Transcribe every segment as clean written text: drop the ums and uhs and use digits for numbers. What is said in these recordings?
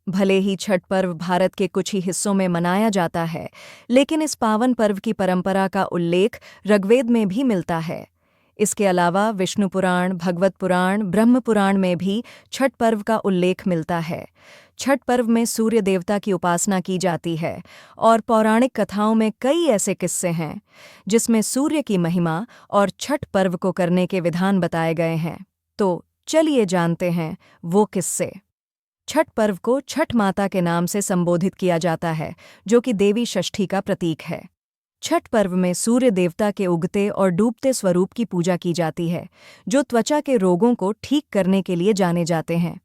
भले ही छठ पर्व भारत के कुछ ही हिस्सों में मनाया जाता है, लेकिन इस पावन पर्व की परंपरा का उल्लेख ऋग्वेद में भी मिलता है। इसके अलावा विष्णु पुराण, भगवत पुराण, ब्रह्म पुराण में भी छठ पर्व का उल्लेख मिलता है। छठ पर्व में सूर्य देवता की उपासना की जाती है और पौराणिक कथाओं में कई ऐसे किस्से हैं जिसमें सूर्य की महिमा और छठ पर्व को करने के विधान बताए गए हैं। तो चलिए जानते हैं वो किस्से। छठ पर्व को छठ माता के नाम से संबोधित किया जाता है, जो कि देवी षष्ठी का प्रतीक है। छठ पर्व में सूर्य देवता के उगते और डूबते स्वरूप की पूजा की जाती है, जो त्वचा के रोगों को ठीक करने के लिए जाने जाते हैं।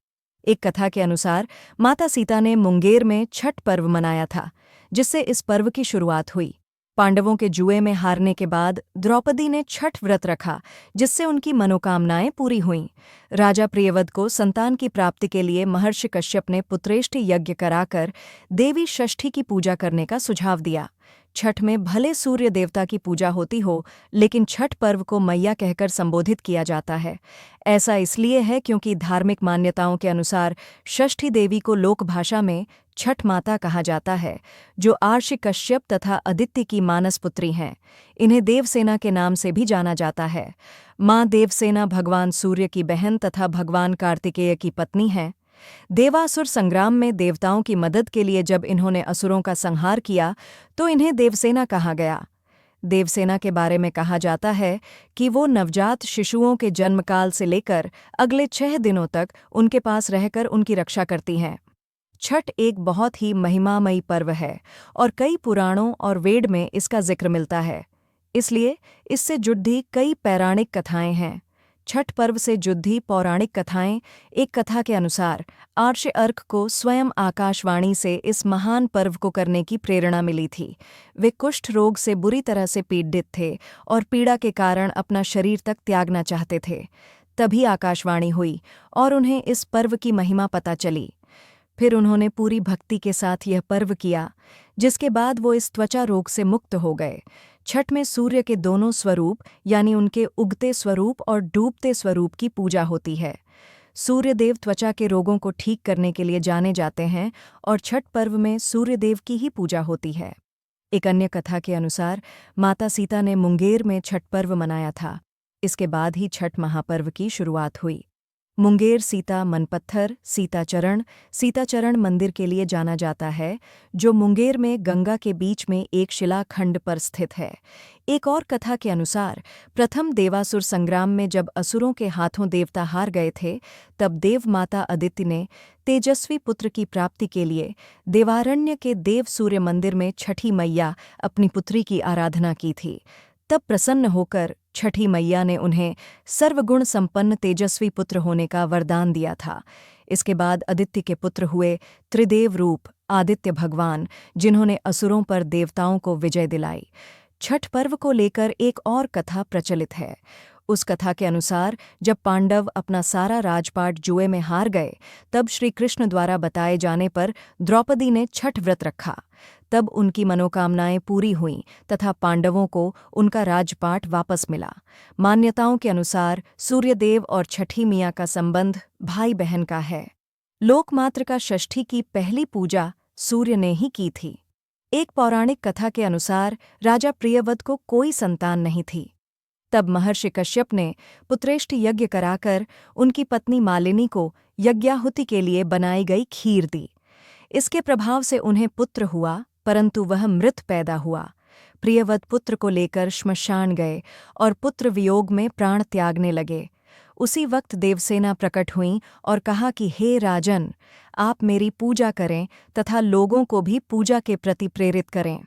एक कथा के अनुसार माता सीता ने मुंगेर में छठ पर्व मनाया था, जिससे इस पर्व की शुरुआत हुई। पांडवों के जुए में हारने के बाद द्रौपदी ने छठ व्रत रखा, जिससे उनकी मनोकामनाएं पूरी हुईं। राजा प्रियव्रत को संतान की प्राप्ति के लिए महर्षि कश्यप ने पुत्रेष्टि यज्ञ कराकर देवी षष्ठी की पूजा करने का सुझाव दिया। छठ में भले सूर्य देवता की पूजा होती हो, लेकिन छठ पर्व को मैया कहकर संबोधित किया जाता है। ऐसा इसलिए है क्योंकि धार्मिक मान्यताओं के अनुसार षष्ठी देवी को लोक भाषा में छठ माता कहा जाता है, जो आर्षि कश्यप तथा अदिति की मानस पुत्री हैं। इन्हें देवसेना के नाम से भी जाना जाता है। माँ देवसेना भगवान सूर्य की बहन तथा भगवान कार्तिकेय की पत्नी हैं। देवासुर संग्राम में देवताओं की मदद के लिए जब इन्होंने असुरों का संहार किया, तो इन्हें देवसेना कहा गया। देवसेना के बारे में कहा जाता है कि वो नवजात शिशुओं के जन्मकाल से लेकर अगले 6 दिनों तक उनके पास रहकर उनकी रक्षा करती हैं। छठ एक बहुत ही महिमामयी पर्व है और कई पुराणों और वेद में इसका जिक्र मिलता है। इसलिए इससे जुड़ी कई पौराणिक कथाएं हैं। छठ पर्व से जुड़ी पौराणिक कथाएं। एक कथा के अनुसार आर्ष अर्क को स्वयं आकाशवाणी से इस महान पर्व को करने की प्रेरणा मिली थी। वे कुष्ठ रोग से बुरी तरह से पीड़ित थे और पीड़ा के कारण अपना शरीर तक त्यागना चाहते थे। तभी आकाशवाणी हुई और उन्हें इस पर्व की महिमा पता चली। फिर उन्होंने पूरी भक्ति के साथ यह पर्व किया, जिसके बाद वो इस त्वचा रोग से मुक्त हो गए। छठ में सूर्य के दोनों स्वरूप यानी उनके उगते स्वरूप और डूबते स्वरूप की पूजा होती है। सूर्यदेव त्वचा के रोगों को ठीक करने के लिए जाने जाते हैं और छठ पर्व में सूर्यदेव की ही पूजा होती है। एक अन्य कथा के अनुसार माता सीता ने मुंगेर में छठ पर्व मनाया था। इसके बाद ही छठ महापर्व की शुरुआत हुई। मुंगेर सीता मनपत्थर सीताचरण मंदिर के लिए जाना जाता है, जो मुंगेर में गंगा के बीच में एक शिलाखंड पर स्थित है। एक और कथा के अनुसार प्रथम देवासुर संग्राम में जब असुरों के हाथों देवता हार गए थे, तब देव माता अदिति ने तेजस्वी पुत्र की प्राप्ति के लिए देवारण्य के देव सूर्य मंदिर में छठी मैया अपनी पुत्री की आराधना की थी। तब प्रसन्न होकर छठी मैया ने उन्हें सर्वगुण संपन्न तेजस्वी पुत्र होने का वरदान दिया था। इसके बाद आदित्य के पुत्र हुए त्रिदेव रूप आदित्य भगवान, जिन्होंने असुरों पर देवताओं को विजय दिलाई। छठ पर्व को लेकर एक और कथा प्रचलित है। उस कथा के अनुसार जब पांडव अपना सारा राजपाट जुए में हार गए, तब श्री कृष्ण द्वारा बताए जाने पर द्रौपदी ने छठ व्रत रखा। तब उनकी मनोकामनाएं पूरी हुईं तथा पांडवों को उनका राजपाट वापस मिला। मान्यताओं के अनुसार सूर्यदेव और छठी मियाँ का संबंध भाई बहन का है। लोकमात्र का षष्ठी की पहली पूजा सूर्य ने ही की थी। एक पौराणिक कथा के अनुसार राजा प्रियव्रत को कोई संतान नहीं थी। तब महर्षि कश्यप ने पुत्रेष्टि यज्ञ कराकर उनकी पत्नी मालिनी को यज्ञाहुति के लिए बनाई गई खीर दी। इसके प्रभाव से उन्हें पुत्र हुआ, परंतु वह मृत पैदा हुआ। प्रियव्रत पुत्र को लेकर श्मशान गए और पुत्र वियोग में प्राण त्यागने लगे। उसी वक्त देवसेना प्रकट हुई और कहा कि हे राजन, आप मेरी पूजा करें तथा लोगों को भी पूजा के प्रति प्रेरित करें।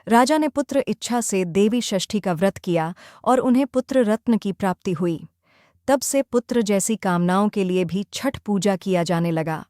राजा ने पुत्र इच्छा से देवी षष्ठी का व्रत किया और उन्हें पुत्र रत्न की प्राप्ति हुई। तब से पुत्र जैसी कामनाओं के लिए भी छठ पूजा किया जाने लगा।